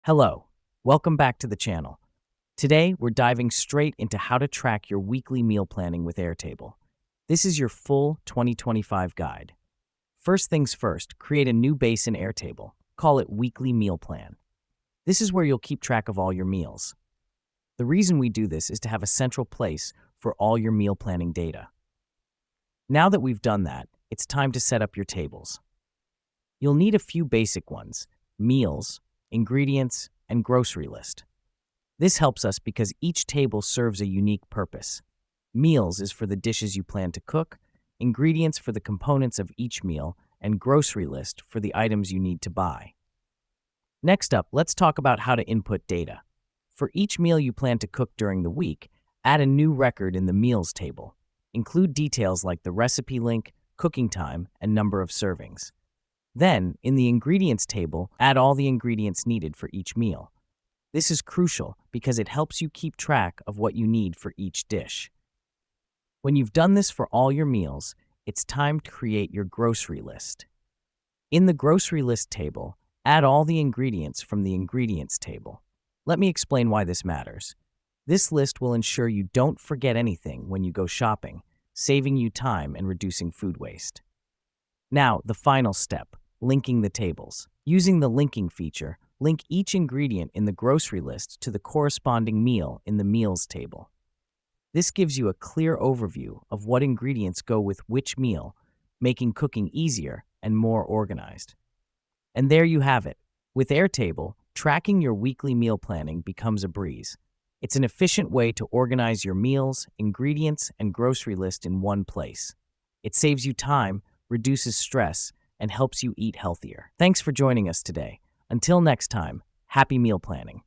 Hello, welcome back to the channel. Today, we're diving straight into how to track your weekly meal planning with Airtable. This is your full 2025 guide. First things first, create a new base in Airtable. Call it Weekly Meal Plan. This is where you'll keep track of all your meals. The reason we do this is to have a central place for all your meal planning data. Now that we've done that, it's time to set up your tables. You'll need a few basic ones: meals, ingredients, and grocery list. This helps us because each table serves a unique purpose. Meals is for the dishes you plan to cook, ingredients for the components of each meal, and grocery list for the items you need to buy. Next up, let's talk about how to input data. For each meal you plan to cook during the week, add a new record in the meals table. Include details like the recipe link, cooking time, and number of servings. Then, in the ingredients table, add all the ingredients needed for each meal. This is crucial because it helps you keep track of what you need for each dish. When you've done this for all your meals, it's time to create your grocery list. In the grocery list table, add all the ingredients from the ingredients table. Let me explain why this matters. This list will ensure you don't forget anything when you go shopping, saving you time and reducing food waste. Now, the final step, linking the tables. Using the linking feature, link each ingredient in the grocery list to the corresponding meal in the meals table. This gives you a clear overview of what ingredients go with which meal, making cooking easier and more organized. And there you have it. With Airtable, tracking your weekly meal planning becomes a breeze. It's an efficient way to organize your meals, ingredients, and grocery list in one place. It saves you time, reduces stress, and helps you eat healthier. Thanks for joining us today. Until next time, happy meal planning.